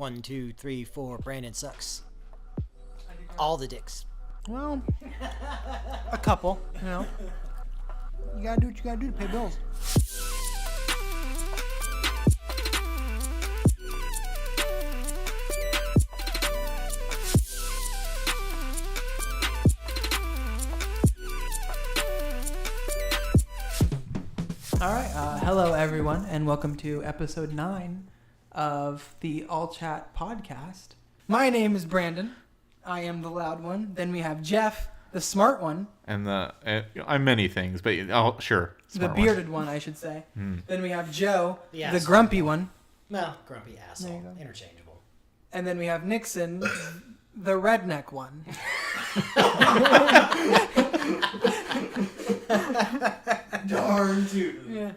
1, 2, 3, 4. Brandon sucks. All the dicks. Well, a couple, you know. You gotta do what you gotta do to pay bills. All right, hello everyone, and welcome to episode 9 of the AllChatPodcast. My name is Brandon. I am the loud one. Then we have Geoff, the smart one. And I'm many things, but sure. The bearded one, I should say. Then we have Joe, The the asshole. grumpy one. No, grumpy There asshole. you go. Interchangeable. And then we have Nixon, the redneck one. Darn tootin'. Yeah.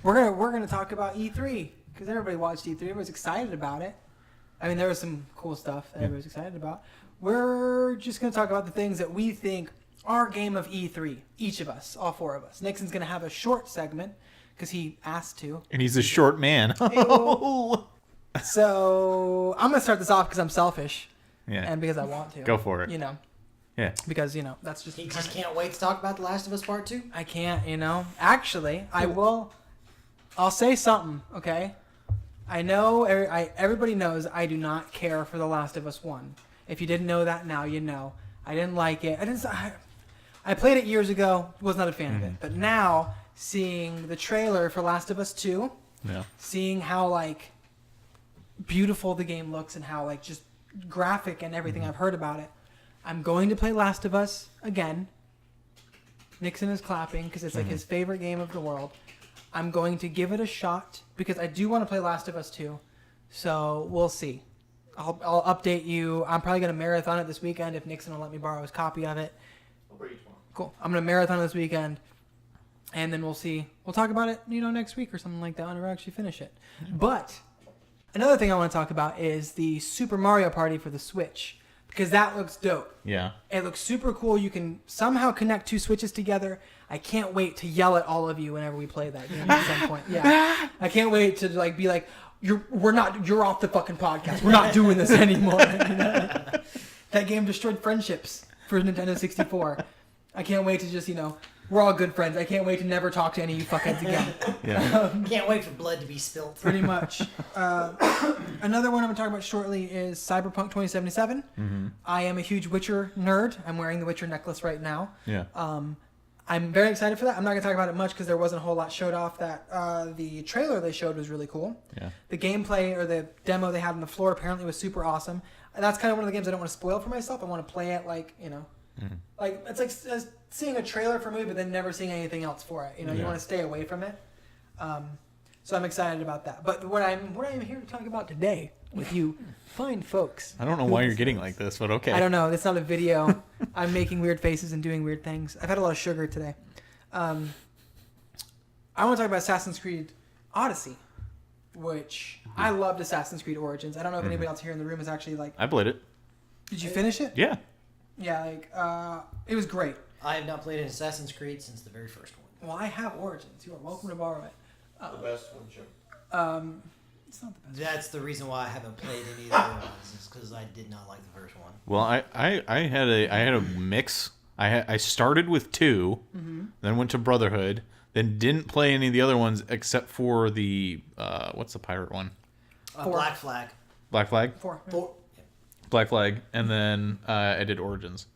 We're gonna talk about E3 because everybody watched E3. Everybody's excited about it. I mean, there was some cool stuff that everybody's excited about. We're just gonna talk about the things that we think are game of E3. Each of us, all 4 of us. Nixon's gonna have a short segment because he asked to. And he's a short man. So I'm gonna start this off because I'm selfish Yeah. and because I want to. Go for it. You know. Yeah. Because that's just. He just can't wait to talk about The Last of Us Part 2. I can't, Actually, I will. I'll say something, okay? I know, everybody knows I do not care for The Last of Us 1. If you didn't know that, now you know. I didn't like it. I played it years ago, was not a fan of it. But now, seeing the trailer for Last of Us 2, Yeah. seeing how, beautiful the game looks and how, just graphic and everything I've heard about it, I'm going to play Last of Us again. Nixon is clapping because it's his favorite game of the world. I'm going to give it a shot because I do want to play Last of Us 2. So we'll see. I'll update you. I'm probably going to marathon it this weekend if Nixon will let me borrow his copy of it. I'll bring you tomorrow. Cool. I'm going to marathon it this weekend. And then we'll see. We'll talk about it, next week or something like that when we actually finish it. But another thing I want to talk about is the Super Mario Party for the Switch. Because that looks dope. Yeah. It looks super cool. You can somehow connect 2 Switches together. I can't wait to yell at all of you whenever we play that game at some point. Yeah. I can't wait to be like, you're off the fucking podcast. We're not doing this anymore. That game destroyed friendships for Nintendo 64. I can't wait to just, we're all good friends. I can't wait to never talk to any of you fuckheads again. Yeah. Can't wait for blood to be spilt. Pretty much. Another one I'm going to talk about shortly is Cyberpunk 2077. Mm-hmm. I am a huge Witcher nerd. I'm wearing the Witcher necklace right now. Yeah. I'm very excited for that. I'm not going to talk about it much because there wasn't a whole lot showed off. That the trailer they showed was really cool. Yeah. The gameplay or the demo they had on the floor apparently was super awesome. And that's kind of one of the games I don't want to spoil for myself. I want to play it it's like seeing a trailer for a movie but then never seeing anything else for it. You want to stay away from it. So I'm excited about that. But what I'm here to talk about today with you fine folks. I don't know why you're getting like this, but okay. I don't know. It's not a video. I'm making weird faces and doing weird things. I've had a lot of sugar today. I want to talk about Assassin's Creed Odyssey, which I loved Assassin's Creed Origins. I don't know if anybody else here in the room is actually I played it. Did you finish it? Yeah. Yeah, it was great. I have not played an Assassin's Creed since the very first one. Well, I have Origins. You are welcome to borrow it. The best one, Jim. It's not the best. That's the reason why I haven't played any of the other ones. Is because I did not like the first one. Well, I had a mix. I started with 2, then went to Brotherhood, then didn't play any of the other ones except for the what's the pirate one? Black Flag. Black Flag. 4. Black Flag, and then I did Origins.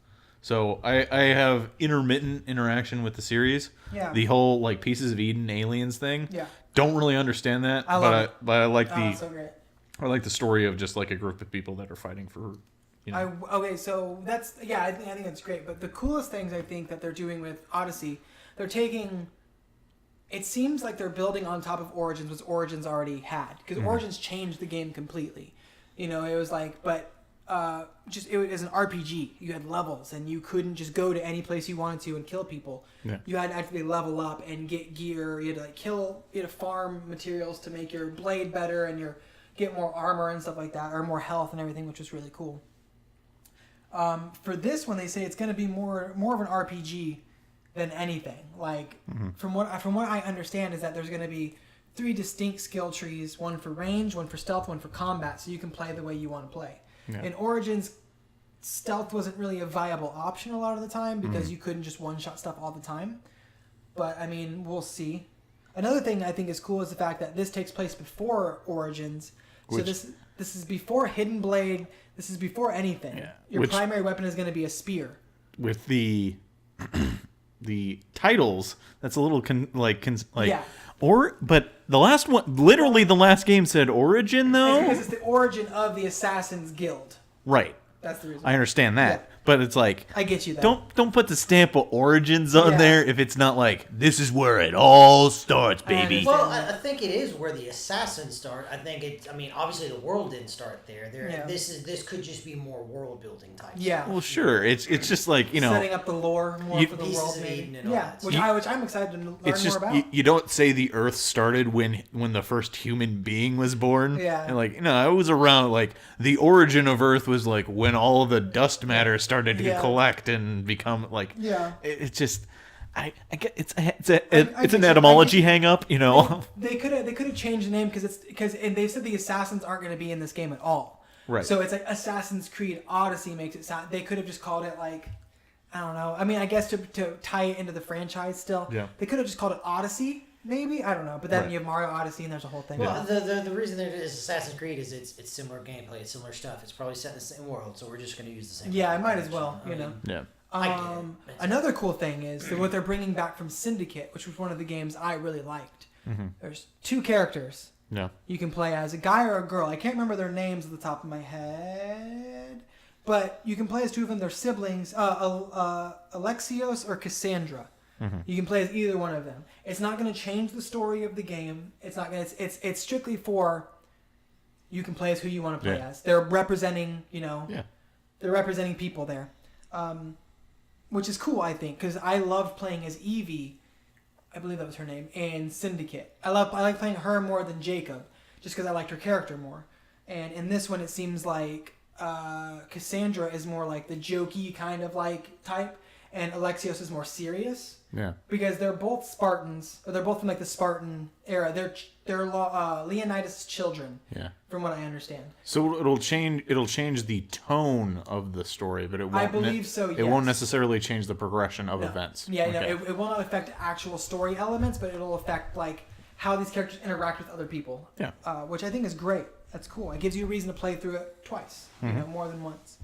So I have intermittent interaction with the series. Yeah. The whole Pieces of Eden aliens thing. Yeah. Don't really understand that, I love it. but I like Oh, it's so great. I like the story of just a group of people that are fighting for. Okay, so that's I think that's great. But the coolest things I think that they're doing with Odyssey, they're taking. It seems like they're building on top of Origins, which Origins already had, because Origins changed the game completely. It was it was an RPG. You had levels, and you couldn't just go to any place you wanted to and kill people. Yeah. You had to actually level up and get gear. You had to you had to farm materials to make your blade better and get more armor and stuff like that, or more health and everything, which was really cool. For this one, they say it's going to be more of an RPG than anything. From what I understand is that there's going to be 3 distinct skill trees, one for range, one for stealth, one for combat, so you can play the way you want to play. Yeah. In Origins, stealth wasn't really a viable option a lot of the time because you couldn't just one-shot stuff all the time. But, I mean, we'll see. Another thing I think is cool is the fact that this takes place before Origins. So this is before Hidden Blade. This is before anything. Yeah. Your primary weapon is going to be a spear. With the the titles, that's a little Yeah. But the last one, literally the last game said Origin though. Because it's the origin of the Assassin's Guild. Right. That's the reason. I understand that. Yeah. But it's like, I get you though. don't put the stamp of Origins on Yeah. there if it's not like, this is where it all starts, baby. understand. Well, I think it is where the assassins start. I think it. I mean, obviously the world didn't start there. Yeah. This could just be more world building type. Yeah. Well, sure. It's just like, Setting up the lore more You- for the Pieces world, of maybe. Eden and all Yeah, that which stuff. I'm excited to learn it's just more about. you don't say the Earth started when the first human being was born. Yeah. And like, no, it was around like the origin of Earth was like when all the dust matter started to Yeah. collect and become like. Yeah. It's just, I get it's get an you. etymology hang up, you know. They could have changed the name because and they said the assassins aren't going to be in this game at all. Right. So it's like Assassin's Creed Odyssey makes it sound. They could have just called it like, I don't know. I mean, I guess to tie it into the franchise still. Yeah. They could have just called it Odyssey. Maybe, I don't know, but then Right. you have Mario Odyssey and there's a whole thing. Well, the reason there is Assassin's Creed is it's similar gameplay, it's similar stuff. It's probably set in the same world, so we're just going to use the same. Yeah, I might as well, you know. Yeah. I get it. Another cool thing is that what they're bringing back from Syndicate, which was one of the games I really liked. Mm-hmm. There's 2 characters Yeah. you can play as, a guy or a girl. I can't remember their names at the top of my head, but you can play as 2 of them. They're siblings, Alexios or Cassandra. Mm-hmm. You can play as either one of them. It's not going to change the story of the game. It's not going. It's strictly for. You can play as who you want to play Yeah. as. They're representing, Yeah. they're representing people there, which is cool, I think, because I loved playing as Evie. I believe that was her name, in Syndicate. I like playing her more than Jacob, just because I liked her character more. And in this one, it seems like Cassandra is more like the jokey kind of like type, and Alexios is more serious. Yeah. Because they're both Spartans, or they're both from like the Spartan era. They're Leonidas' children, Yeah. from what I understand. So it'll change the tone of the story, but it won't. I believe so. It won't yes. necessarily change the progression of No. events. Yeah, Okay. it will not affect actual story elements, but it'll affect like how these characters interact with other people. Yeah. Which I think is great. That's cool. It gives you a reason to play through it twice, more than once.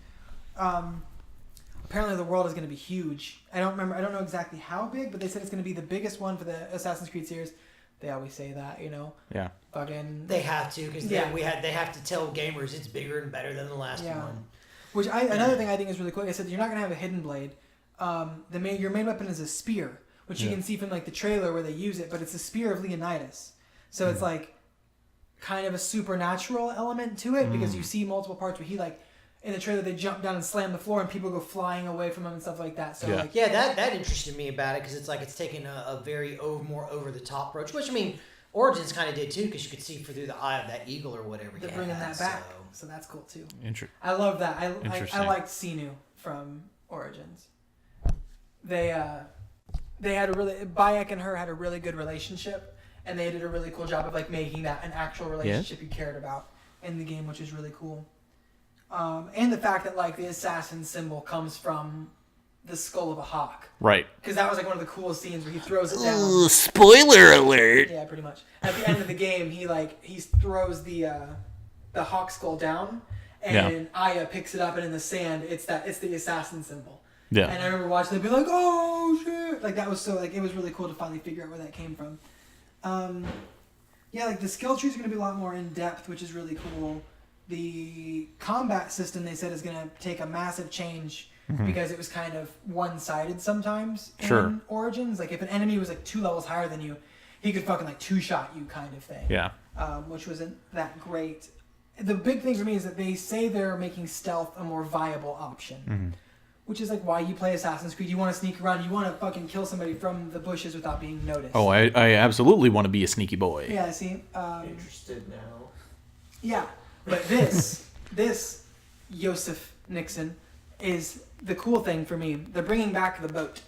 Apparently, the world is going to be huge. I don't know exactly how big, but they said it's going to be the biggest one for the Assassin's Creed series. They always say that, Yeah. Fucking. They have to because Yeah. they have to tell gamers it's bigger and better than the last Yeah. one. Which another thing I think is really cool. I said you're not gonna have a hidden blade. Your main weapon is a spear, which you Yeah. can see from like the trailer where they use it. But it's the spear of Leonidas, so it's like kind of a supernatural element to it because you see multiple parts where he like in the trailer they jump down and slam the floor and people go flying away from him and stuff like that. So Yeah. like Yeah, that interested me about it because it's like it's taking a very more over the top approach, which I mean Origins kind of did too because you could see through the eye of that eagle or whatever. they're he bringing had, that back, so- so that's cool too. Interesting. I love that. I Interesting. liked Sinu from Origins. They had Bayek and her had a really good relationship, and they did a really cool job of like making that an actual relationship you cared about in the game, which is really cool. And the fact that like the assassin symbol comes from the skull of a hawk, Right. because that was like one of the coolest scenes where he throws it down. Spoiler alert. Yeah, pretty much. At the end of the game, he throws the hawk skull down, and Aya picks it up, and in the sand, it's the assassin symbol. Yeah. And I remember watching them be like, "Oh shit!" Like that was so like it was really cool to finally figure out where that came from. Yeah, like the skill trees are gonna be a lot more in depth, which is really cool. The combat system they said is gonna take a massive change. Because it was kind of one-sided sometimes in Origins. Like if an enemy was like 2 levels higher than you, he could fucking like 2-shot you kind of thing. Yeah. Which wasn't that great. The big thing for me is that they say they're making stealth a more viable option. Which is like why you play Assassin's Creed. You want to sneak around. You want to fucking kill somebody from the bushes without being noticed. Oh, I absolutely want to be a sneaky boy. Yeah, see? Interested now. Yeah. But this Geoff Nixon is the cool thing for me. They're bringing back the boat.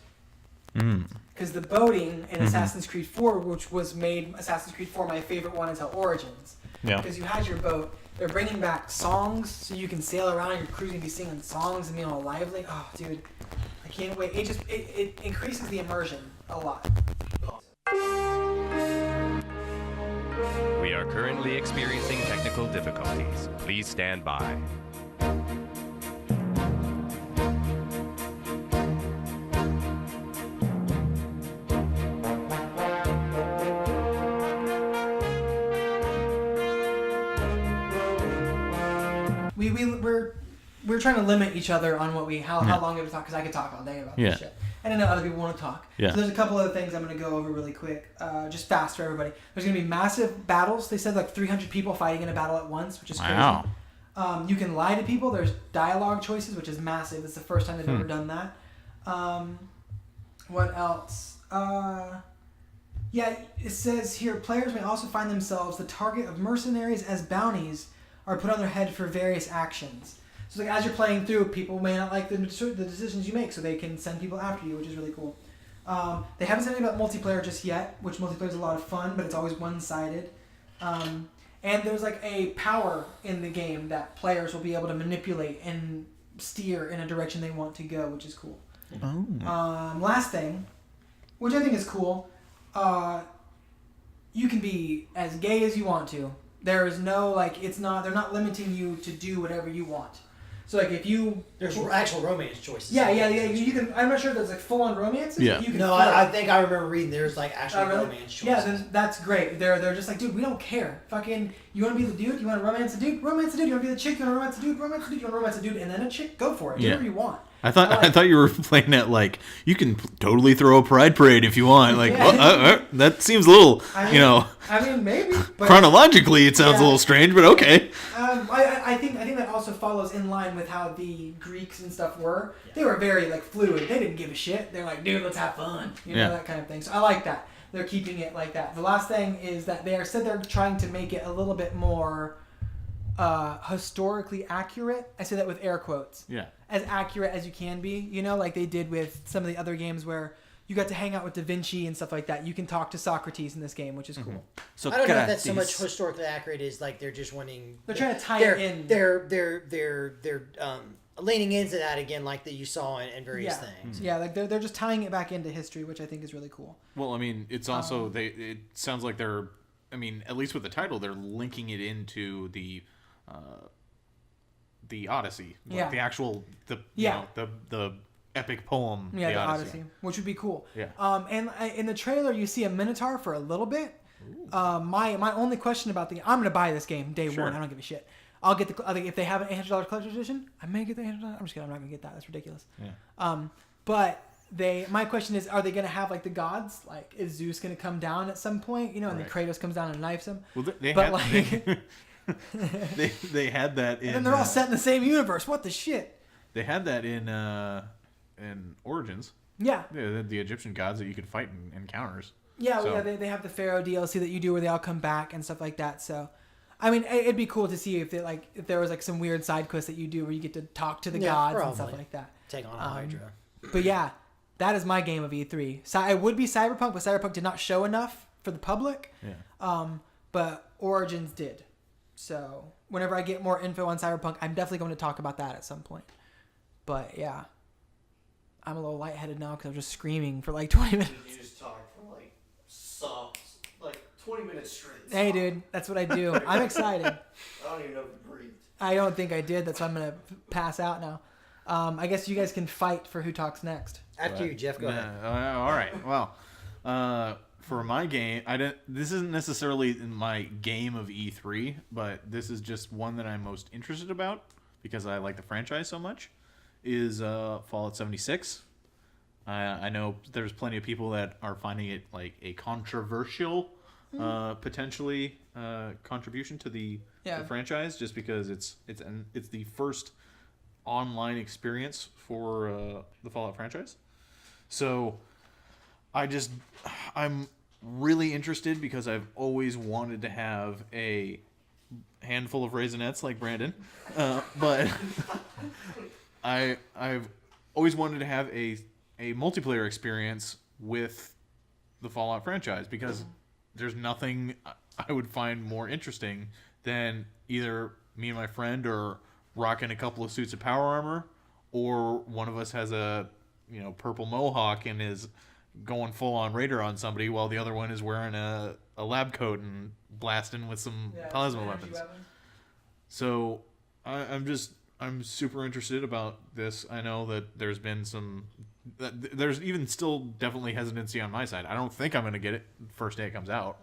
Because Because the boating in Assassin's Creed 4, which was made Assassin's Creed 4 my favorite one until Origins. Yeah. Because you had your boat. They're bringing back songs so you can sail around. Your crew's gonna be singing songs and being all lively. Oh, dude, I can't wait. It increases the immersion a lot. We are currently experiencing technical difficulties. Please stand by. We're trying to limit each other on how long we talk, because I could talk all day about this shit. And I know other people want to talk. Yeah. So there's a couple other things I'm going to go over really quick, just fast for everybody. There's going to be massive battles. They said like 300 people fighting in a battle at once, which is crazy. Wow. You can lie to people. There's dialogue choices, which is massive. It's the first time they've ever done that. What else? Yeah, it says here, players may also find themselves the target of mercenaries as bounties are put on their head for various actions. So like as you're playing through, people may not like the decisions you make, so they can send people after you, which is really cool. They haven't said anything about multiplayer just yet, which multiplayer is a lot of fun, but it's always one-sided. And there's like a power in the game that players will be able to manipulate and steer in a direction they want to go, which is cool. Oh. Last thing, which I think is cool, you can be as gay as you want to. There is no, they're not limiting you to do whatever you want. So like if you... There's actual romance choices. Yeah. You can. I'm not sure if there's like full-on romances. Yeah. You can No, I think I remember reading there's like actual really? romance choices. Yeah, then that's great. They're just like, dude, we don't care. Fucking, you want to be the dude? You want to romance a dude? Romance a dude. You want to be the chick? You want to romance a dude? Romance a dude. You want to romance a dude? And then a chick? Go for it. Do whatever you want. I thought you were playing at like you can totally throw a pride parade if you want. Like that seems a little, I mean, maybe. But chronologically, it sounds a little strange, but okay. I think that also follows in line with how the Greeks and stuff were. They were very like fluid. They didn't give a shit. They're like, dude, let's have fun. That kind of thing. So I like that. They're keeping it like that. The last thing is that they're trying to make it a little bit more historically accurate. I say that with air quotes. Yeah. As accurate as you can be, like they did with some of the other games where you got to hang out with Da Vinci and stuff like that. You can talk to Socrates in this game, which is cool. So I don't know if that's so much historically accurate as like they're just wanting. They're trying to tie it in. They're leaning into that again, like that you saw in various things. Yeah, like they're just tying it back into history, which I think is really cool. Well, I mean, it's also it sounds like they're. I mean, at least with the title, they're linking it into the Odyssey. Like the actual the epic poem. Yeah, the Odyssey, which would be cool. Yeah. And in the trailer, you see a Minotaur for a little bit. My only question about I'm gonna buy this game day one. I don't give a shit. I'll get if they have an $800 collector's edition, I may get the $800. I'm just kidding. I'm not gonna get that. That's ridiculous. Yeah. But my question is, are they gonna have like the gods? Like, is Zeus gonna come down at some point? And then Kratos comes down and knifes him. Well, they had that in. And then they're all set in the same universe. What the shit? They had that in Origins. Yeah. The Egyptian gods that you could fight in encounters. Yeah, so. They have the Pharaoh DLC that you do where they all come back and stuff like that. So, I mean, it'd be cool to see if there was like some weird side quest that you do where you get to talk to the gods and stuff like that. Take on a Hydra. But yeah, that is my game of E3. So it would be Cyberpunk, but Cyberpunk did not show enough for the public. Yeah. But Origins did. So whenever I get more info on Cyberpunk, I'm definitely going to talk about that at some point. But yeah, I'm a little lightheaded now because I was just screaming for like 20 minutes. You just talk for like 20 minutes straight. Hey, dude, that's what I do. I'm excited. I don't even know if you breathed. I don't think I did. That's why I'm going to pass out now. I guess you guys can fight for who talks next. After you, Geoff, go ahead. All right. Well, for my game, this isn't necessarily my game of E3, but this is just one that I'm most interested about because I like the franchise so much, is Fallout 76. I know there's plenty of people that are finding it like a controversial, potentially contribution to the franchise, just because it's the first online experience for the Fallout franchise. So I'm really interested because I've always wanted to have a handful of Raisinets like Brandon, but I've always wanted to have a multiplayer experience with the Fallout franchise, because there's nothing I would find more interesting than either me and my friend are rocking a couple of suits of power armor, or one of us has a purple mohawk and is going full on raider on somebody, while the other one is wearing a lab coat and blasting with some plasma weapons. So I'm super interested about this. I know that there's been there's even still definitely hesitancy on my side. I don't think I'm going to get it first day it comes out.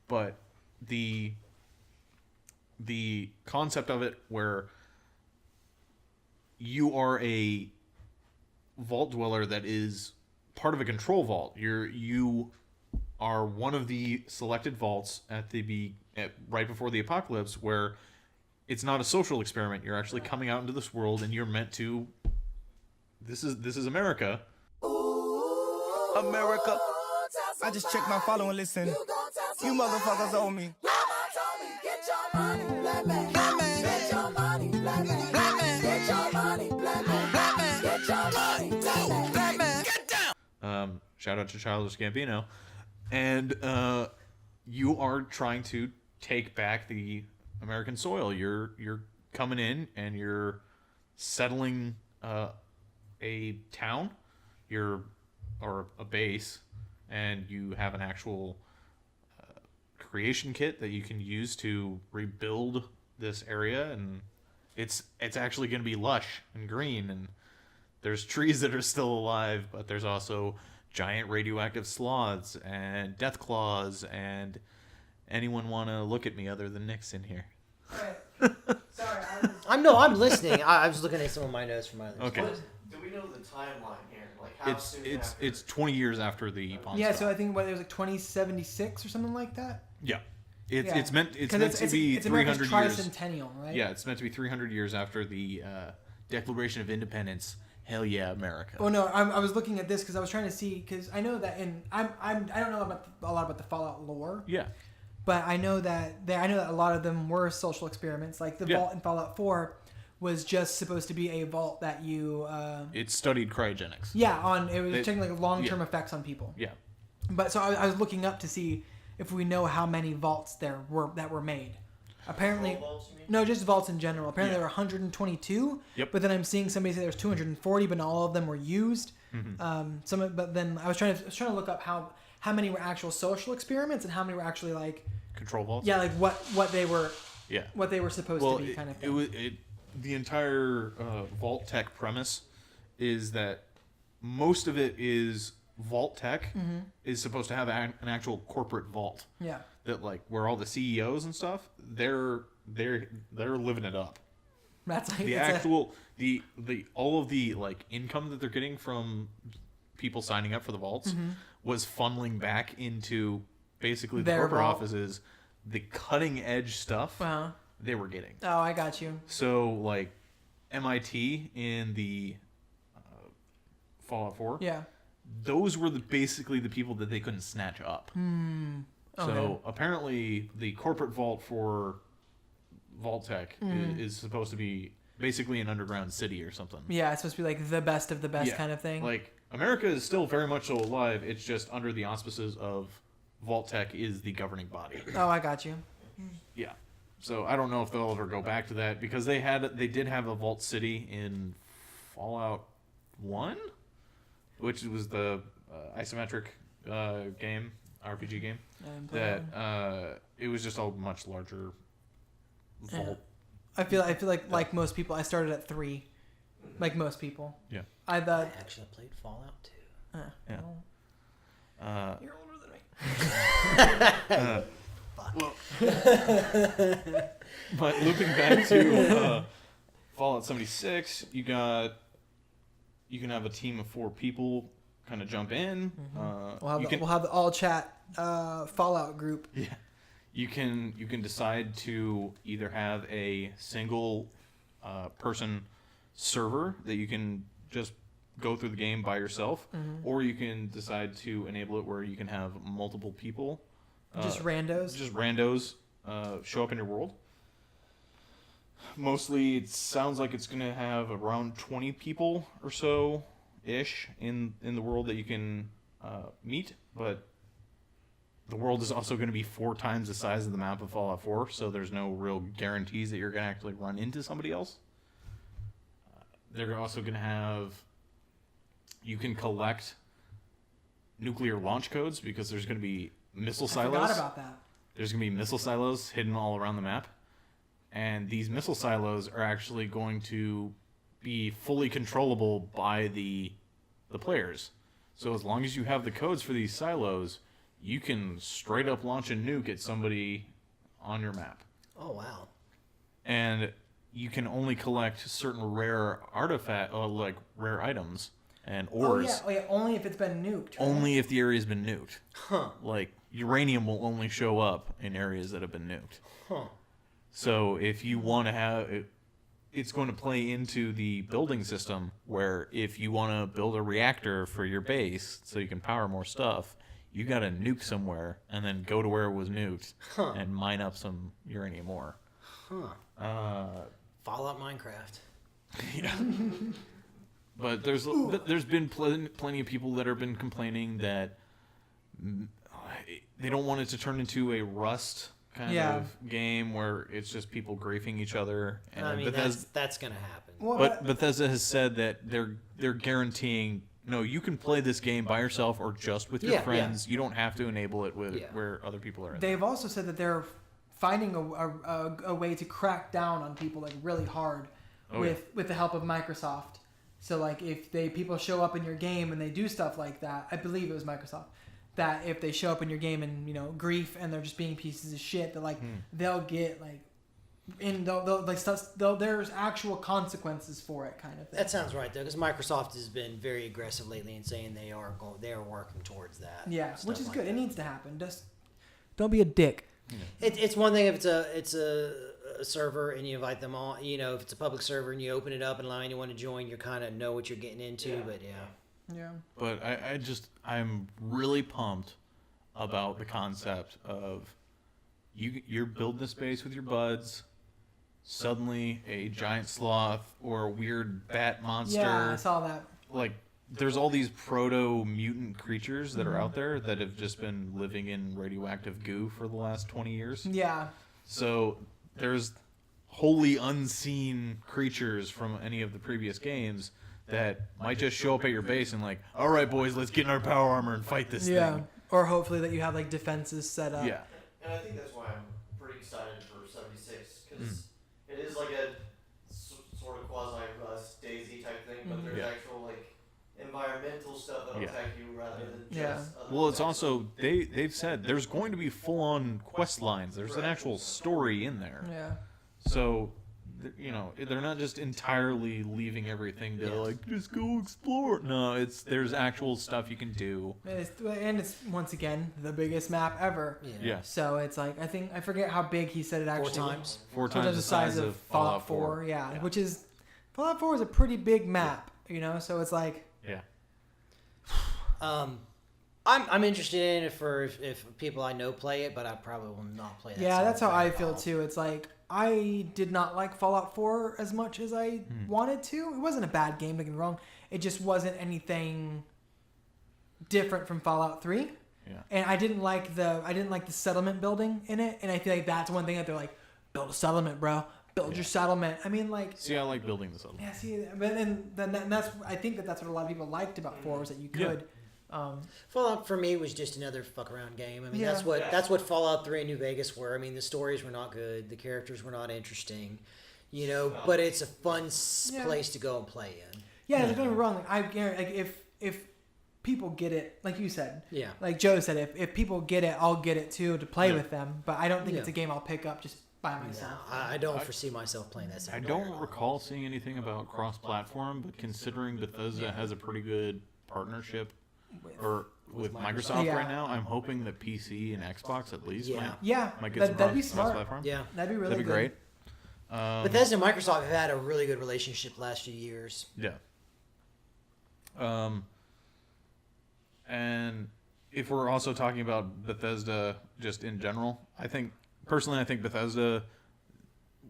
But the concept of it, where you are a vault dweller that is part of a control vault. You are one of the selected vaults right before the apocalypse, where it's not a social experiment. You're actually coming out into this world, and you're meant to. This is America. America. I just checked my follow and listen. You motherfuckers owe me. Shout out to Childish Gambino. And you are trying to take back the American soil. You're coming in and you're settling a town, or a base, and you have an actual creation kit that you can use to rebuild this area, and it's actually going to be lush and green, and there's trees that are still alive, but there's also giant radioactive sloths and death claws. And anyone want to look at me other than Nixon here? Sorry, I'm listening. I was looking at some of my notes from my other Okay. Do we know the timeline here? Like how soon after? It's 20 years after the bomb. Yeah, so I think it was like 2076 or something like that. Yeah. It's meant to be it's 300 America's years. tricentennial, right? Yeah, it's meant to be 300 years after the Declaration of Independence. Hell yeah, America. Oh no, I was looking at this because I was trying to see, because I know that I don't know a lot about the Fallout lore. Yeah. But I know that a lot of them were social experiments. Like the vault in Fallout 4 was just supposed to be a vault that you. It studied cryogenics. Yeah, it was taking like long-term effects on people. Yeah. But so I was looking up to see if we know how many vaults that were made. Apparently, Vaults, you mean? no, just vaults in general. Apparently, Yeah. there were 122. Yep. But then I'm seeing somebody say there's 240, but not all of them were used. Mm-hmm. But then I was trying to look up how many were actual social experiments and how many were actually like Control vaults. like what they were supposed Well, to be, kind of thing. the entire Vault Tech premise is that most of it is Vault Tech is supposed to have an actual corporate vault. Yeah. That, like, where all the CEOs and stuff, they're living it up. That's like The actual all of the, like, income that they're getting from people signing up for the vaults was funneling back into basically the Their corporate vault. offices. The cutting edge stuff Uh-huh. they were getting. Oh, I got you. So, like, MIT in the Fallout 4, Yeah. those were basically the people that they couldn't snatch up. So apparently the corporate vault for Vault Tech is supposed to be basically an underground city or something. Yeah, it's supposed to be like the best of the best Yeah. kind of thing. Like, America is still very much so alive. It's just under the auspices of Vault Tech is the governing body. Oh, I got you. Yeah. So I don't know if they'll ever go back to that, because they did have a Vault City in Fallout 1, which was the isometric game, RPG game. That it was just a much larger vault. I feel like most people, I started at 3, like most people. Yeah. I thought. I actually played Fallout 2. Yeah. You're older than me. But looping back to Fallout 76, you can have a team of 4 people kind of jump in. We'll have the all chat Fallout group. Yeah. You can decide to either have a single person server that you can just go through the game by yourself, or you can decide to enable it where you can have multiple people. Just randos. Just randos show up in your world. Mostly, it sounds like it's going to have around 20 people or so ish in the world that you can meet, but the world is also going to be 4 times the size of the map of Fallout 4, so there's no real guarantees that you're going to actually run into somebody else. They're also going to have... You can collect nuclear launch codes because there's going to be missile silos. I forgot about that. There's going to be missile silos hidden all around the map. And these missile silos are actually going to be fully controllable by the players. So as long as you have the codes for these silos, you can straight up launch a nuke at somebody on your map. Oh, wow. And you can only collect certain rare like rare items and ores. Oh, yeah, only if it's been nuked. Right? Only if the area's been nuked. Huh. Like, uranium will only show up in areas that have been nuked. Huh. So if you want to have... It's going to play into the building system where if you want to build a reactor for your base so you can power more stuff, you got to nuke somewhere and then go to where it was nuked and mine up some uranium ore. Fallout Minecraft. Yeah. But there's been plenty of people that have been complaining that they don't want it to turn into a Rust kind of game where it's just people griefing each other. And I mean, that's going to happen. Well, but Bethesda has said that they're guaranteeing, no, you can play this game by yourself or just with your friends. You don't have to enable it with where other people are. They've also said that they're finding a way to crack down on people like really hard with the help of Microsoft. So like if people show up in your game and they do stuff like that, I believe it was Microsoft, that if they show up in your game and grief and they're just being pieces of shit, that like they'll get like there's actual consequences for it, kind of thing. That sounds right though, because Microsoft has been very aggressive lately in saying they are working towards that. Yeah, which is like good. that. It needs to happen. Just don't be a dick. It's one thing if it's a server and you invite them all. If it's a public server and you open it up and allow anyone to join, you kind of know what you're getting into. But yeah. But I'm really pumped about the concept of you're building a space with your buds. Suddenly, a giant sloth or a weird bat monster. Yeah, I saw that. Like, there's all these proto-mutant creatures that are out there that have just been living in radioactive goo for the last 20 years. Yeah. So there's wholly unseen creatures from any of the previous games that might just show up at your base and like, all right, boys, let's get in our power armor and fight this thing. Or hopefully that you have like defenses set up. Yeah. And I think that's why I'm pretty excited for 76, because it is like a sort of quasi-Rust, Daisy type thing, but there's actual like environmental stuff that'll attack you rather than just other Well, it's also they've said there's going to be full-on quest lines. There's an actual story in there. Yeah. So, they're not just entirely leaving everything to like just go explore. No, there's actual stuff you can do. And it's once again the biggest map ever. Yeah. So it's like I forget how big he said it actually. 4 times. 4 times the size of Fallout 4. Yeah, which is Fallout 4 is a pretty big map. So it's like. Yeah. I'm interested in it if people I know play it, but I probably will not play that. Yeah, that's how I at feel all. too. It's like I did not like Fallout 4 as much as I wanted to. It wasn't a bad game, don't get me wrong. It just wasn't anything different from Fallout 3. Yeah. And I didn't like the settlement building in it, and I feel like that's one thing that they're like, build a settlement, bro. Build your settlement. I mean, like. See, I like building the settlement. Yeah, see, but then that's I think that's what a lot of people liked about 4 was that you could. Fallout for me was just another fuck around game. I mean, Yeah. that's what Fallout 3 and New Vegas were. I mean, the stories were not good, the characters were not interesting, but it's a fun place to go and play in. Yeah, don't get me wrong. Like, I guarantee, like if people get it, like you said, Yeah. like Joe said, if people get it, I'll get it too to play with them. But I don't think Yeah. it's a game I'll pick up just by myself. I don't foresee myself playing that. I don't recall seeing anything about cross-platform, but considering Bethesda has a pretty good partnership with Microsoft Yeah. right now, I'm hoping that PC and Xbox at least might get some that'd be smart. cross-platform. Yeah. That'd be really That'd be good. great. Bethesda and Microsoft have had a really good relationship the last few years. Yeah. And if we're also talking about Bethesda just in general, I think Bethesda,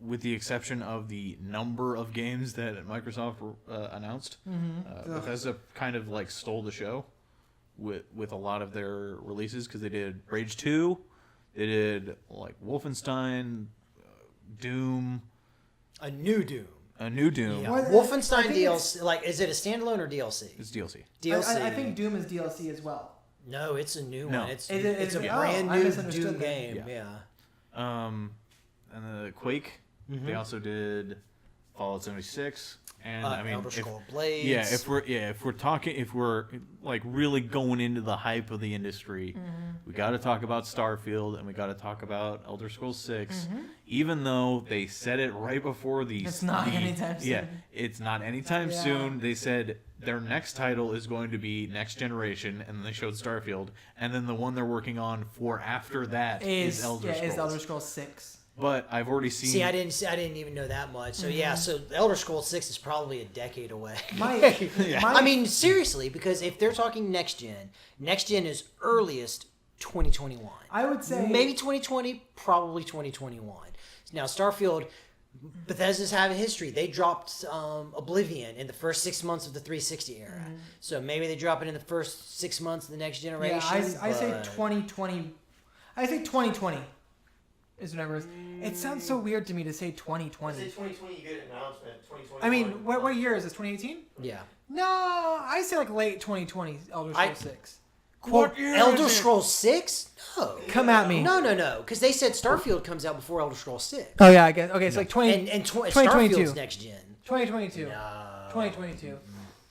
with the exception of the number of games that Microsoft announced, Bethesda kind of like stole the show. with a lot of their releases because they did Rage 2, they did like Wolfenstein, Doom, A new Doom. a new Doom. Yeah. Well, I Wolfenstein think DLC. Like, is it a standalone or DLC? It's DLC. DLC. I think Doom is DLC as well. No, it's a new No. one. It's Is a it? brand I new misunderstood Doom that. game. Yeah. Yeah. And the Quake. They also did Fallout 76, and I mean, Elder Scrolls Blades. if we're like really going into the hype of the industry, we got to talk about Starfield and we got to talk about Elder Scrolls 6. Even though they said it right before It's not anytime soon. Yeah, it's not anytime Yeah. soon. They said their next title is going to be Next Generation, and then they showed Starfield, and then the one they're working on for after that is Elder Scrolls. Is Elder Scrolls 6. But I've already seen. See, I didn't even know that much. So yeah, so Elder Scrolls 6 is probably a decade away. I mean, seriously, because if they're talking next gen is earliest 2021. I would say Maybe 2020, probably 2021. Now, Starfield, Bethesda's have a history. They dropped Oblivion in the first 6 months of the 360 era. So maybe they drop it in the first 6 months of the next generation. Yeah, I say but- 2020. I say 2020 is whatever. It sounds so weird to me to say I 2020. say 2020, you get an announcement. 2020. I mean, what year is this? 2018? Yeah. No, I say like late 2020. Elder Scrolls 6. Quote, Elder Scrolls 6? No. Come at me. No. Because they said Starfield comes out before Elder Scrolls 6. Oh yeah, I guess. Okay, it's like 20. And 2022. Starfield's next gen. 2022. No. 2022.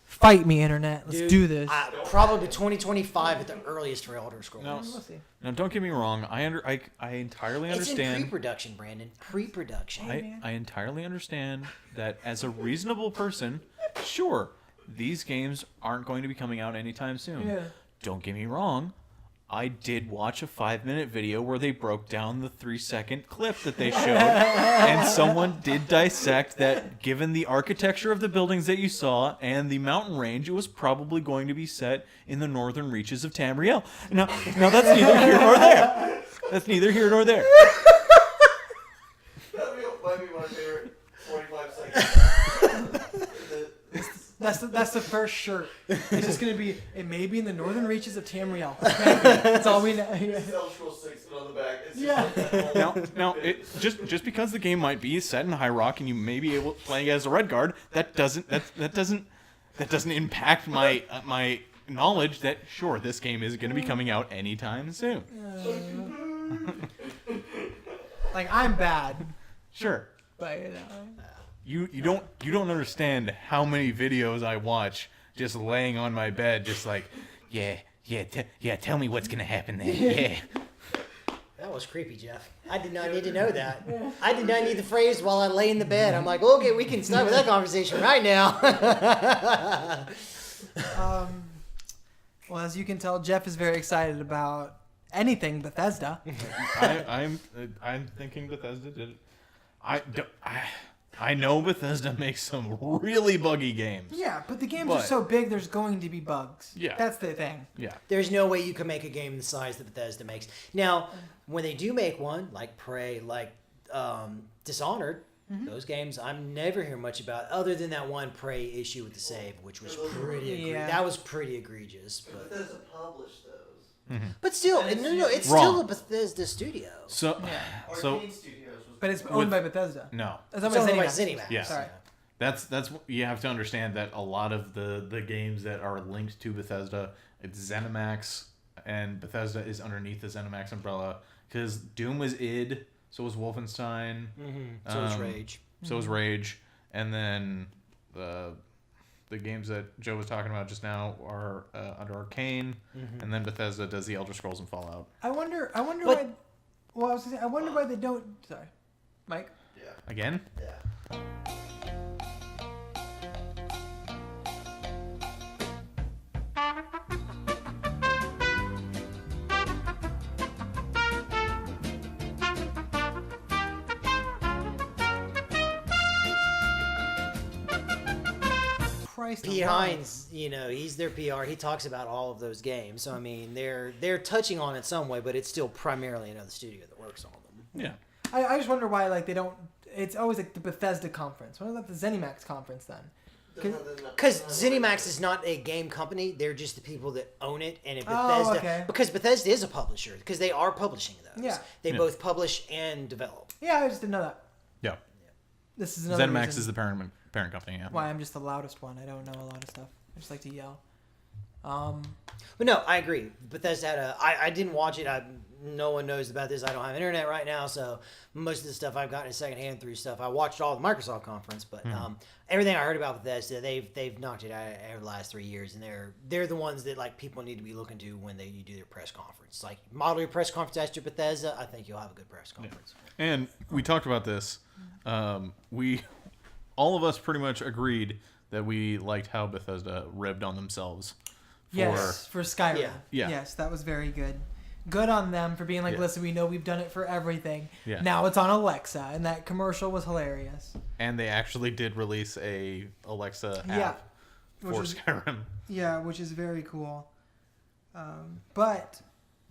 Fight me, internet. Let's Dude, do this. Probably 2025 at the earliest for Elder Scrolls. No. We'll see. Now, don't get me wrong. I entirely It's in understand. pre-production, Brandon. Pre-production. I entirely understand that as a reasonable person, sure, these games aren't going to be coming out anytime soon. Yeah. Don't get me wrong. I did watch a 5-minute video where they broke down the 3-second clip that they showed, and someone did dissect that given the architecture of the buildings that you saw and the mountain range, it was probably going to be set in the northern reaches of Tamriel. Now that's neither here nor there. That's neither here nor there. That might be my favorite 45 seconds. That's the first shirt. It's just gonna be. It may be in the northern reaches of Tamriel. That's all we know. It's Elder Scrolls 6 on the back. It's Yeah. just like that whole- Now, it just because the game might be set in High Rock and you may be able playing as a Red Guard, that doesn't impact my knowledge that sure this game is going to be coming out anytime soon. Like I'm bad, Sure. but You don't understand how many videos I watch just laying on my bed, just like, tell me what's gonna happen there. Yeah. That was creepy, Jeff. I did not need to know that. I did not need the phrase while I lay in the bed. I'm like, okay, we can start with that conversation right now. Well, as you can tell, Jeff is very excited about anything Bethesda. I'm thinking Bethesda did it. I know Bethesda makes some really buggy games. Yeah, but the games are But- so big, there's going to be bugs. Yeah. That's the thing. Yeah. There's no way you can make a game the size that Bethesda makes. Now, when they do make one, like Prey, like Dishonored, those games I never hear much about, other than that one Prey issue with the save, which was pretty Yeah. that was pretty egregious. But Bethesda published those. but still, no, it's Wrong. still a Bethesda studio. So Arcane Studios was. But it's owned by Bethesda. no. It's It's owned only by by ZeniMax. ZeniMax. Yeah. Sorry. That's you have to understand that a lot of the games that are linked to Bethesda, it's ZeniMax, and Bethesda is underneath the ZeniMax umbrella because Doom was id, so was Wolfenstein, So it's Rage. so was Rage, and then the games that Joe was talking about just now are under Arcane, and then Bethesda does the Elder Scrolls and Fallout. I wonder But- why. Well, I was gonna say, I wonder why they don't. Sorry, Mike. Yeah. Again? Yeah. Christ. P. alive. Hines, he's their PR. He talks about all of those games. So I mean, they're touching on it some way, but it's still primarily another studio that works on them. Yeah. I just wonder why they don't. It's always like the Bethesda conference. What about the ZeniMax conference then? Because ZeniMax is not a game company; they're just the people that own it. And if Oh, Bethesda, okay. because Bethesda is a publisher, because they are publishing those. Yeah. They both publish and develop. Yeah, I just didn't know that. Yeah. This is another ZeniMax reason is the parent company. Yeah. why I'm just the loudest one. I don't know a lot of stuff. I just like to yell. But no, I agree. Bethesda had I didn't watch it. No one knows about this. I don't have internet right now, so most of the stuff I've gotten secondhand through stuff. I watched all the Microsoft conference, but everything I heard about Bethesda, they've knocked it out over the last 3 years, and they're the ones that like people need to be looking to when you do their press conference. Like model your press conference after Bethesda, I think you'll have a good press conference. Yeah. And we talked about this. We all of us pretty much agreed that we liked how Bethesda ribbed on themselves. For Skyrim. Yeah. Yes, that was very good. Good on them for being like, listen, we know we've done it for everything. Yeah. Now it's on Alexa, and that commercial was hilarious. And they actually did release a Alexa app for Skyrim. Yeah, which is very cool. But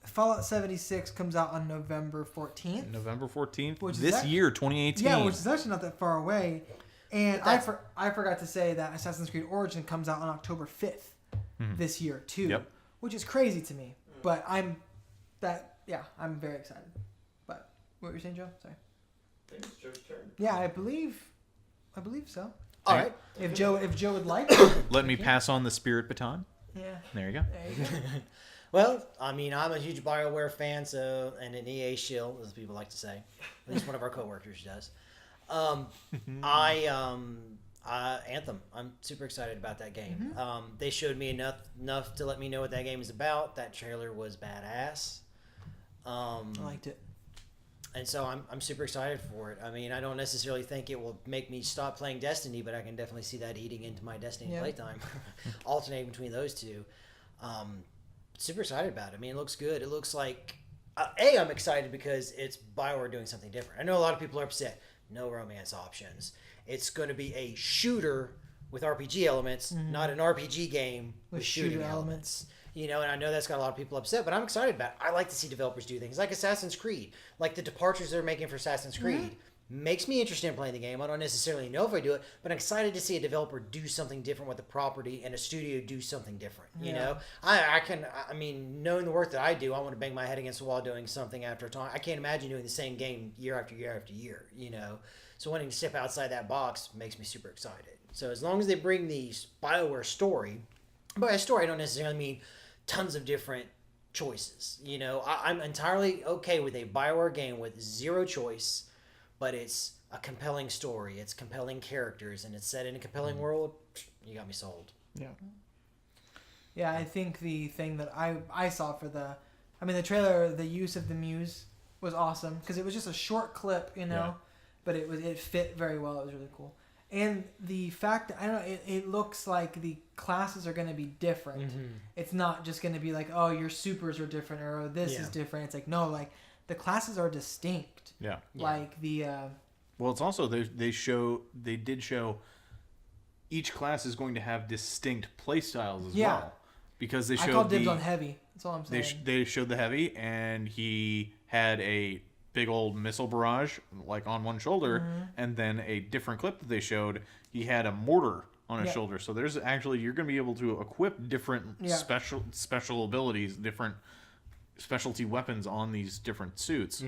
Fallout 76 comes out on November 14th. November 14th, Which is this year, 2018. Yeah, which is actually not that far away. And I forgot to say that Assassin's Creed Origin comes out on October 5th this year, too. Yep. Which is crazy to me. But I'm very excited. But what were you saying, Joe? Sorry. I think it's Joe's turn. Yeah, I believe so. All right. If Joe would like. Let me pass on the spirit baton. Yeah. There you go. There you go. Well, I mean, I'm a huge BioWare fan, and an EA shill, as people like to say. At least one of our coworkers does. Anthem. I'm super excited about that game. They showed me enough to let me know what that game is about. That trailer was badass. I liked it. And so I'm super excited for it. I mean, I don't necessarily think it will make me stop playing Destiny, but I can definitely see that eating into my Destiny playtime, alternating between those two. Super excited about it. I mean, it looks good. It looks like I'm excited because it's BioWare doing something different. I know a lot of people are upset. No romance options. It's going to be a shooter with RPG elements, not an RPG game with shooting elements. You know, and I know that's got a lot of people upset, but I'm excited about it. I like to see developers do things like Assassin's Creed, like the departures they're making for Assassin's Creed. Makes me interested in playing the game. I don't necessarily know if I do it, but I'm excited to see a developer do something different with the property and a studio do something different. You know, I mean, knowing the work that I do, I want to bang my head against the wall doing something after a time. I can't imagine doing the same game year after year after year, you know. So wanting to step outside that box makes me super excited. So as long as they bring the BioWare story, by a story I don't necessarily mean tons of different choices. You know, I'm entirely okay with a BioWare game with zero choice, but it's a compelling story, it's compelling characters, and it's set in a compelling world. You got me sold. Yeah, I think the thing that I saw for the trailer, the use of the Muse was awesome because it was just a short clip, you know, but it fit very well. It was really cool. And the fact that, I don't know, it looks like the classes are going to be different. It's not just going to be like, oh, your supers are different or oh, this is different. It's like, no, like the classes are distinct. Yeah. Like the... well, it's also, they did show each class is going to have distinct play styles as well. Because they showed I called dibs on heavy. That's all I'm saying. They showed the heavy, and he had a big old missile barrage like on one shoulder, and then a different clip that they showed, he had a mortar on his shoulder. So there's actually, you're going to be able to equip different special abilities, different specialty weapons on these different suits,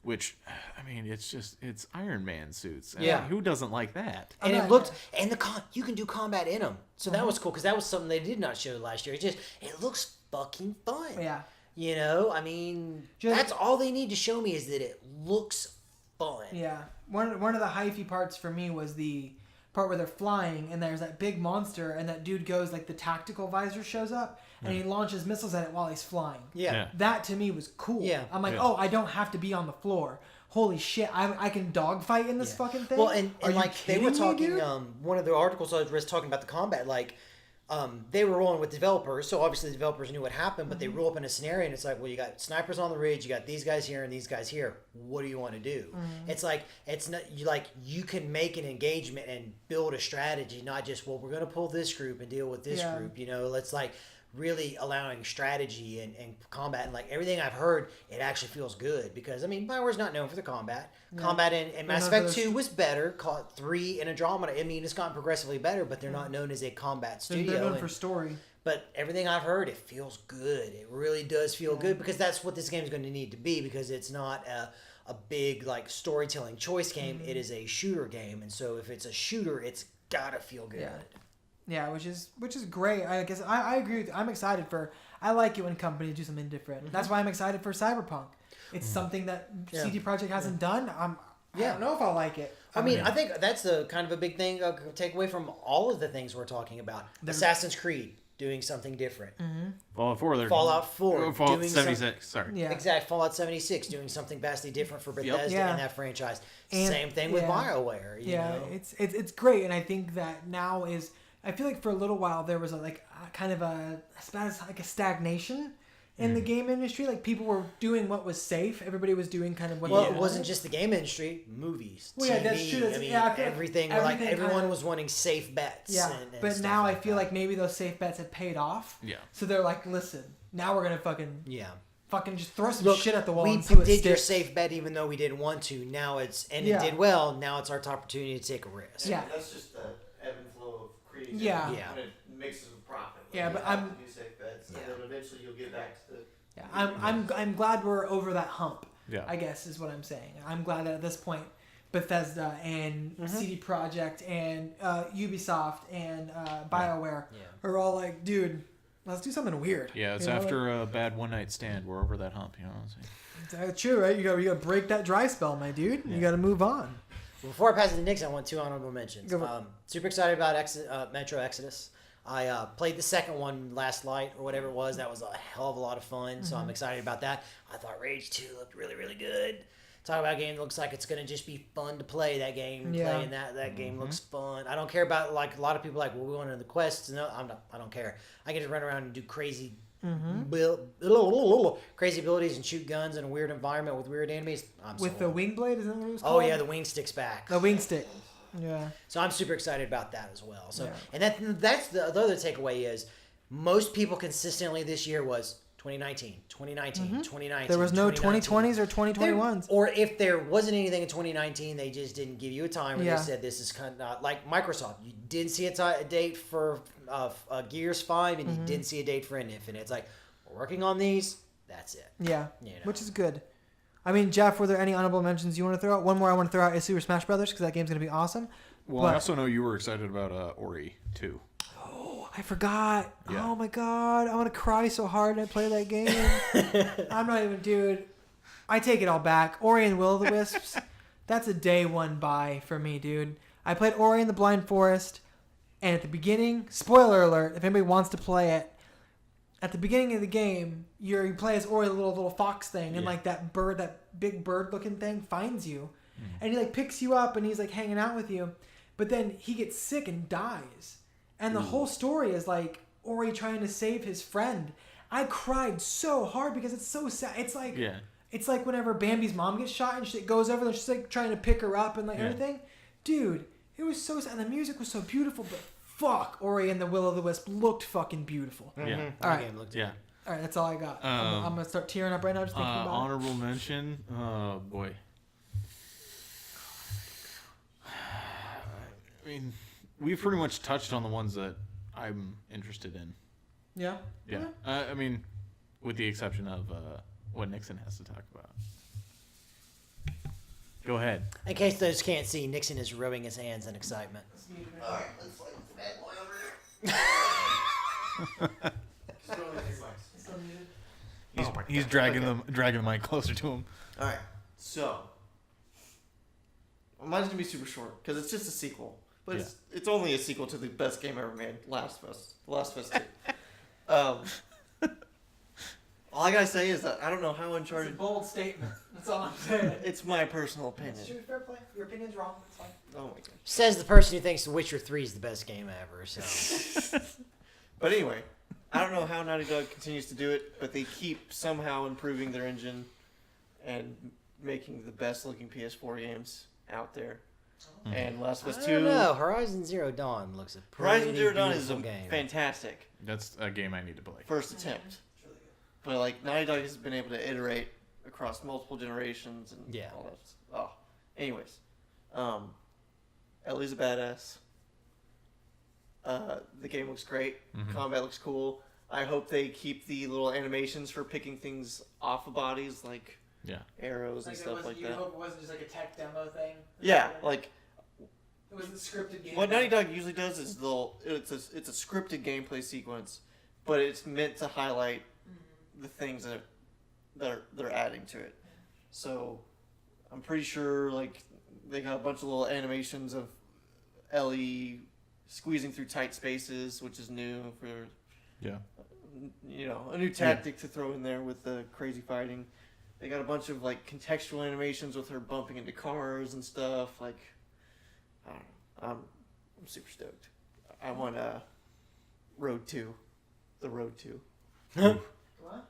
which, I mean, it's Iron Man suits. I mean, who doesn't like that? And it looked, and you can do combat in them. So that was cool, because that was something they did not show last year. It looks fucking fun. Yeah. You know, I mean, that's all they need to show me is that it looks fun. Yeah. One of the hyphy parts for me was the part where they're flying and there's that big monster and that dude goes, like the tactical visor shows up and he launches missiles at it while he's flying. Yeah. That to me was cool. Yeah. I'm like, oh, I don't have to be on the floor. Holy shit, I can dogfight in this fucking thing? Well, and like they were talking, me, one of the articles I was talking about the combat, like, they were rolling with developers, so obviously the developers knew what happened, but they roll up in a scenario and it's like, well, you got snipers on the ridge, you got these guys here and these guys here. What do you want to do? It's like, it's not, you can make an engagement and build a strategy, not just, well, we're going to pull this group and deal with this group, you know, let's like really allowing strategy and combat, and like everything I've heard, it actually feels good because I mean BioWare's not known for the combat. Combat in Mass Effect 2 was better. 3 in Andromeda, I mean it's gotten progressively better, but they're not known as a combat studio. They're known for story. But everything I've heard, it feels good. It really does feel good because that's what this game is going to need to be, because it's not a big like storytelling choice game. It is a shooter game, and so if it's a shooter, it's gotta feel good. Yeah, which is great. I guess I agree with you. I'm excited for. I like it when companies do something different. That's why I'm excited for Cyberpunk. It's something that CD Projekt hasn't done. I don't know if I'll like it. I mean, I think that's a kind of a big thing to take away from all of the things we're talking about. Assassin's Creed doing something different. Fallout 4. Fallout 4. Fallout doing 76. Sorry. Yeah. Exactly. Fallout 76 doing something vastly different for Bethesda and that franchise. And, same thing with BioWare. You know? It's great, and I think that now is. I feel like for a little while there was a stagnation in the game industry. Like people were doing what was safe. Everybody was doing kind of what. Well, it wasn't just the game industry. Movies, TV. Yeah, that's true. I mean, everything. Like everyone was wanting safe bets. Yeah, and but now I feel like maybe those safe bets have paid off. Yeah. So they're like, listen, now we're gonna fucking just throw some Look, shit at the wall. We and see what did your sticks. safe bet even though we didn't want to. Now it did well. Now it's our opportunity to take a risk. Yeah. That's just the ebb and flow of creating. Yeah. And it mixes with profit. Yeah, but I'm. Do safe bets, and then eventually you'll get back to the. Yeah, I'm glad we're over that hump. Yeah. I guess is what I'm saying. I'm glad that at this point, Bethesda and CD Projekt and Ubisoft and BioWare are all like, dude, let's do something weird. Yeah, it's after a bad one night stand. We're over that hump. You know what I'm saying? That's true, right? You gotta break that dry spell, my dude. You gotta move on. Before I pass it to Nixon, I want 2 honorable mentions. Super excited about Metro Exodus. I played the second one last night or whatever it was. That was a hell of a lot of fun, so I'm excited about that. I thought Rage 2 looked really, really good. Talk about a game that looks like it's going to just be fun to play that game. Playing that game looks fun. I don't care about, like, a lot of people are like, well, we want to do the quests. No, I don't care. I get to run around and do crazy crazy abilities and shoot guns in a weird environment with weird enemies. With the wing blade, is that what it was called? Oh, yeah, the wing stick's back. The wing stick. Yeah. So I'm super excited about that as well. So and that's the other takeaway is most people consistently this year was 2019, 2019. There was no 2020s or 2021s. Or if there wasn't anything in 2019, they just didn't give you a time where they said this is kind of not like Microsoft. You didn't see a date for Gears 5 and you didn't see a date for Infinite. It's like, we're working on these. That's it. Yeah. You know? Which is good. I mean, Geoff, were there any honorable mentions you want to throw out? One more I want to throw out is Super Smash Brothers because that game's going to be awesome. Well, I also know you were excited about Ori 2. Oh, I forgot. Yeah. Oh, my God. I want to cry so hard when I play that game. I'm not even, dude. I take it all back. Ori and Will of the Wisps, that's a day one buy for me, dude. I played Ori and the Blind Forest, and at the beginning, spoiler alert, if anybody wants to play it, at the beginning of the game, you play as Ori, the little fox thing, and like that big bird looking thing finds you, and he like picks you up, and he's like hanging out with you, but then he gets sick and dies, and the whole story is like Ori trying to save his friend. I cried so hard because it's so sad. It's like whenever Bambi's mom gets shot and she goes over there, she's like trying to pick her up and like everything, dude. It was so sad, and the music was so beautiful, but. Fuck, Ori and the Will of the Wisp looked fucking beautiful. Yeah. All right. Yeah. All right, that's all I got. I'm going to start tearing up right now just thinking about honorable mention. Oh, boy. I mean, we've pretty much touched on the ones that I'm interested in. Yeah? Yeah. I mean, with the exception of what Nixon has to talk about. Go ahead. In case those can't see, Nixon is rubbing his hands in excitement. Alright, let's fight the bad boy over here. He's dragging the mic closer to him. Alright, so mine's gonna be super short because it's just a sequel, but it's only a sequel to the best game ever made, Last of Us 2. All I gotta say is that I don't know how Uncharted. It's a bold statement. That's all I'm saying. It's my personal opinion. Fair play. Your opinion's wrong. It's fine. Oh my god. Says the person who thinks The Witcher 3 is the best game ever. So, But anyway, I don't know how Naughty Dog continues to do it, but they keep somehow improving their engine and making the best looking PS4 games out there. And Last of Us I 2. don't know. Horizon Zero Dawn looks a pretty Horizon Zero Dawn is beautiful game. fantastic That's a game I need to play. first attempt. But like Naughty Dog has been able to iterate across multiple generations and Yeah. all that. Oh, anyways, Ellie's a badass. The game looks great. Combat looks cool. I hope they keep the little animations for picking things off of bodies, like arrows and stuff like that. hope it wasn't just like a tech demo thing. Yeah, like It wasn't scripted game. what Naughty Dog usually does is it's a scripted gameplay sequence, but it's meant to highlight the things that they're adding to it. So I'm pretty sure like they got a bunch of little animations of Ellie squeezing through tight spaces, which is new for a new tactic to throw in there with the crazy fighting. They got a bunch of like contextual animations with her bumping into cars and stuff. Like, I don't know. I'm super stoked. I want Road 2, the Road 2, What?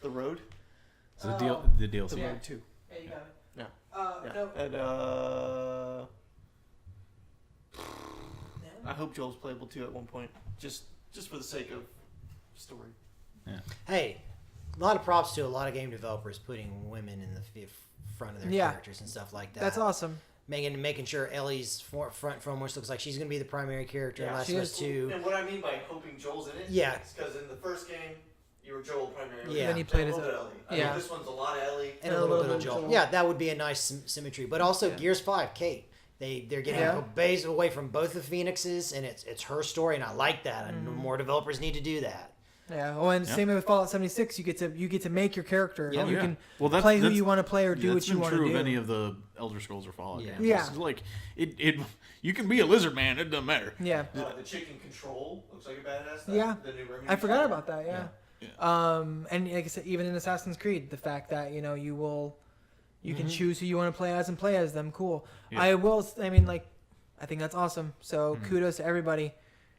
the Road, So the the DLC. Road 2. Yeah, you got it. Yeah. Yeah. No. And No. I hope Joel's playable too at one point, just for the sake of story. Hey, a lot of props to a lot of game developers putting women in the front of their characters and stuff like that. That's awesome. Making sure Ellie's front foremost looks like she's going to be the primary character in Last of Us 2. And what I mean by hoping Joel's in it, Yeah. is because in the first game you were Joel primarily. Yeah. Then he played a as little bit Ellie. I yeah. think this one's a lot of Ellie. And a little bit of Joel. Yeah, that would be a nice symmetry. But also Gears 5, Kate. They're getting based away from both the Phoenixes, and it's her story, and I like that. And more developers need to do that. Yeah. Oh, and same with Fallout 76. You get to make your character. Yeah. You can Well, play who you want to play or do what you want to do. That's been true of any of the Elder Scrolls or Fallout games. Yeah. It's like it you can be a lizard man. It doesn't matter. Yeah. The chicken control looks like a badass. Yeah. The new Remedy I forgot chicken. about that. Yeah. And like I said, even in Assassin's Creed, the fact that you can choose who you want to play as and play as them. Cool. Yeah. I think that's awesome. So kudos to everybody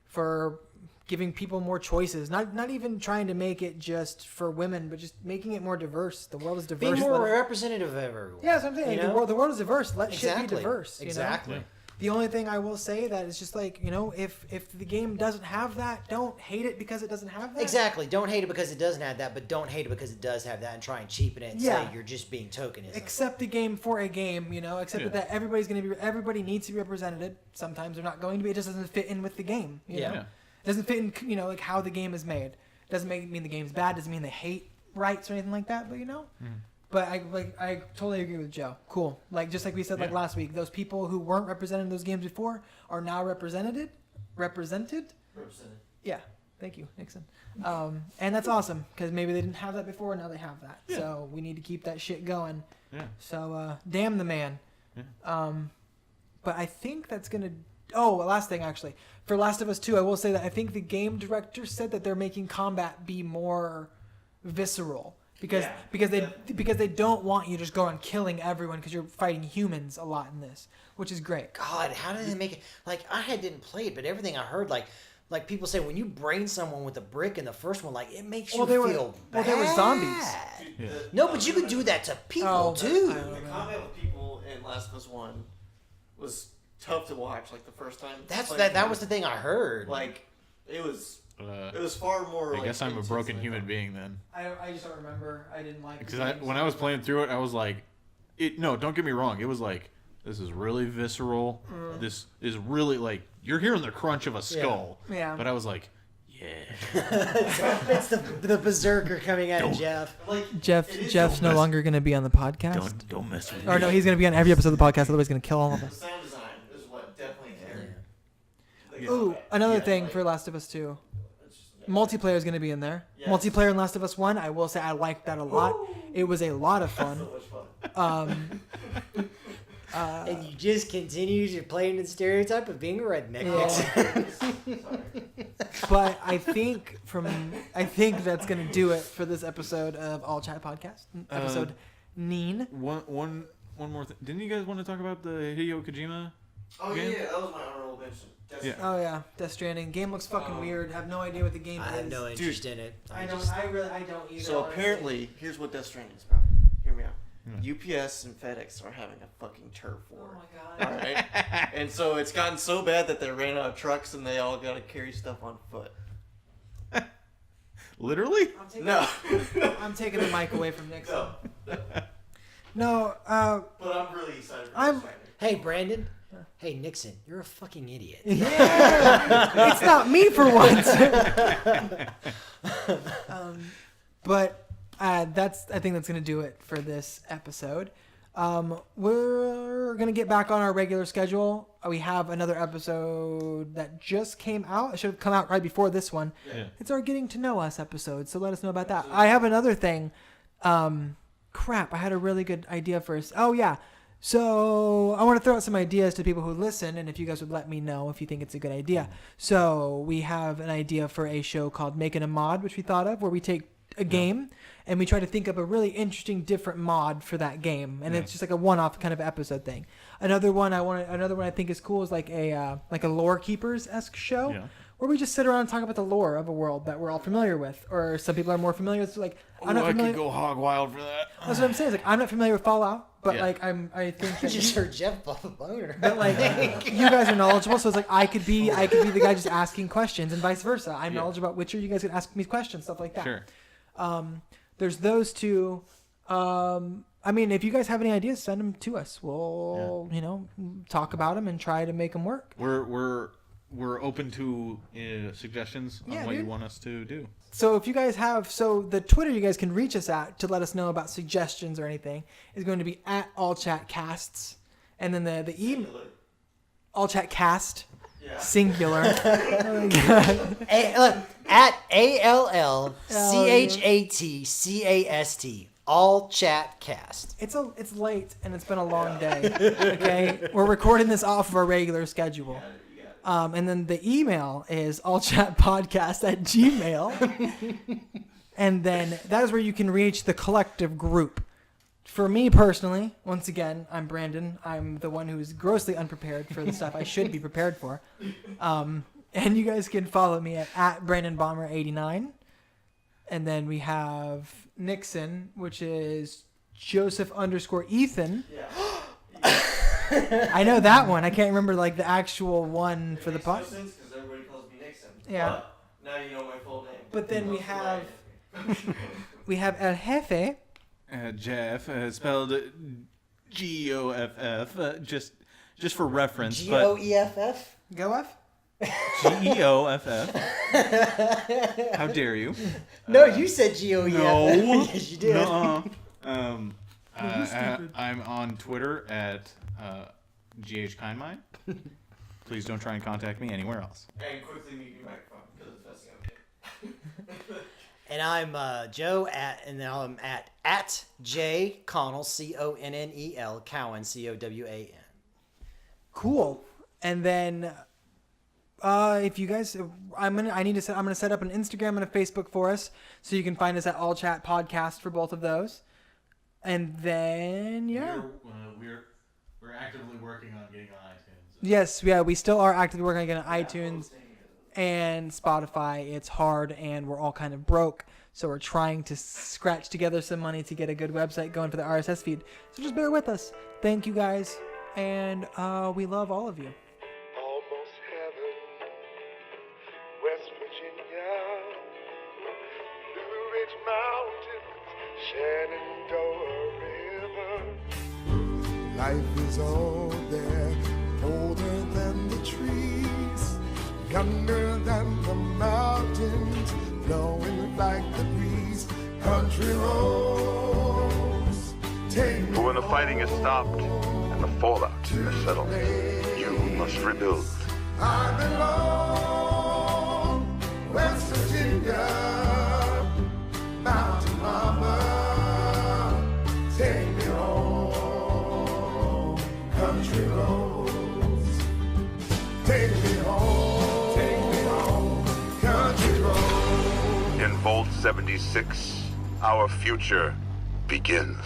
for giving people more choices. Not even trying to make it just for women, but just making it more diverse. The world is diverse. Be more representative of everyone. Yeah, that's what I'm saying. You know? The world is diverse. Let shit Exactly. be diverse. Exactly. You know? The only thing I will say that is just like, if the game doesn't have that, don't hate it because it doesn't have that. Exactly. Don't hate it because it doesn't have that, but don't hate it because it does have that and try and cheapen it and say you're just being tokenism. Accept the game for a game, accept that everybody needs to be represented. Sometimes they're not going to be. It just doesn't fit in with the game. You know? It doesn't fit in, like how the game is made. Doesn't mean the game's bad. Doesn't mean they hate rights or anything like that. But But I totally agree with Joe. Cool. Like just like we said last week, those people who weren't represented in those games before are now represented. Yeah. Thank you, Nixon. And that's awesome because maybe they didn't have that before, and now they have that. Yeah. So we need to keep that shit going. Yeah. So damn the man. Yeah. But I think that's gonna. Oh, last thing actually. For Last of Us 2, I will say that I think the game director said that they're making combat be more visceral. Because they don't want you just going killing everyone because you're fighting humans a lot in this, which is great. God, how did they make it? Like didn't play it, but everything I heard, like people say, when you brain someone with a brick in the first one, like it makes you feel bad. Well, they were zombies. Yeah. No, but you could do that to people too. The combat with people in Last of Us 1 was tough to watch. Like the first time. That was the thing I heard. Like it was far more. I guess I'm a broken human being then. I just don't remember. I didn't like it. Because when I was playing through it, I was like, no, don't get me wrong. It was like, this is really visceral. This is really like, you're hearing the crunch of a skull. Yeah. But I was like, yeah. It's the berserker coming out of Geoff. Like Jeff's no longer going to be on the podcast. Don't mess with me. Or no, he's going to be on every episode of the podcast. Otherwise, he's going to kill all of the us. sound design is what definitely carried. the Ooh, combat. another thing for Last of Us 2. Multiplayer is going to be in there. Yes. Multiplayer in Last of Us 1, I will say I liked that a lot. It was a lot of fun. So much fun. And you just continue to play into the stereotype of being a redneck. But I think that's going to do it for this episode of All Chat Podcast. Episode 9. One more thing. Didn't you guys want to talk about the Hideo Kojima? Oh game? yeah, that was my honorable mention. Yeah. Oh yeah, Death Stranding. Game looks fucking weird. Have no idea what the game I is. have no interest in it. I don't either. So honestly. apparently, here's what Death Stranding is about. Hear me out. UPS and FedEx are having a fucking turf war. Oh my god. All right, and so it's gotten so bad that they ran out of trucks and they all got to carry stuff on foot. Literally? No, I'm taking the mic away from Nixon. no. No, But I'm really excited. For this fight. Hey, Brandon. Hey, Nixon, you're a fucking idiot. yeah, it's not me for once. But I think that's gonna do it for this episode. We're gonna get back on our regular schedule. We have another episode that just came out. It should have come out right before this one. Yeah. It's our Getting to Know Us episode, so let us know about that. I have another thing. Crap, I had a really good idea first. Oh yeah. So I want to throw out some ideas to people who listen, and if you guys would let me know if you think it's a good idea. So we have an idea for a show called Making a Mod, which we thought of, where we take a game and we try to think of a really interesting, different mod for that game, and it's just like a one-off kind of episode thing. Another one I think is cool is like a lore keepers-esque show. Yeah. Where we just sit around and talk about the lore of a world that we're all familiar with, or some people are more familiar with. Like, I'm not familiar. I could go hog wild for that. That's what I'm saying. It's like I'm not familiar with Fallout, but like I think that You just heard Geoff buff a boner. but like you guys are knowledgeable, so it's like I could be the guy just asking questions, and vice versa. I'm knowledgeable about Witcher. You guys could ask me questions, stuff like that. Sure. There's those two. I mean, if you guys have any ideas, send them to us. We'll talk about them and try to make them work. We're open to suggestions on what you want us to do. So if you guys have, the Twitter you guys can reach us at to let us know about suggestions or anything is going to be at AllChatCasts, and then the email AllChatCast singular. Oh my God. Look, at AllChatCast. AllChatCast. It's late and it's been a long day. Okay, we're recording this off of our regular schedule. And then the email is allchatpodcast@gmail. And then that is where you can reach the collective group. For me personally, once again, I'm Brandon. I'm the one who's grossly unprepared for the stuff I should be prepared for. And you guys can follow me at BrandonBomber89. And then we have Nixon, which is Joseph_Ethan. Yeah. I know that one. I can't remember like the actual one for the pod. Because everybody calls me Nixon. Yeah. But now you know my full name. But then we have El Jefe. Geoff, spelled Geoff, just for reference. Geoff. Geoff. Geoff. How dare you? No, you said Geoff. No. Yes, you did. I'm on Twitter at GHKindMine. Please don't try and contact me anywhere else. And quickly mute your microphone because it's messing up. And I'm Joe and now I'm at J Connell CONNEL Cowan COWAN. Cool. And then if you guys, I'm gonna set up an Instagram and a Facebook for us, so you can find us at AllChatPodcast for both of those. And then we're actively working on getting on iTunes. Yes, yeah, we still are actively working on getting on iTunes and Spotify. It's hard, and we're all kind of broke, so we're trying to scratch together some money to get a good website going for the RSS feed. So just bear with us. Thank you guys, and we love all of you. Almost heaven, West Virginia, Blue Ridge Mountains, Shenandoah River. Life is all there, older than the trees, younger than the mountains, blowing like the breeze. Country roads, take me. But when the fighting is stopped and the fallout is settled, you must rebuild. I belong, West Virginia, Mountain Mama, take me home, country roads, take me home, country roads. In Vault 76, our future begins.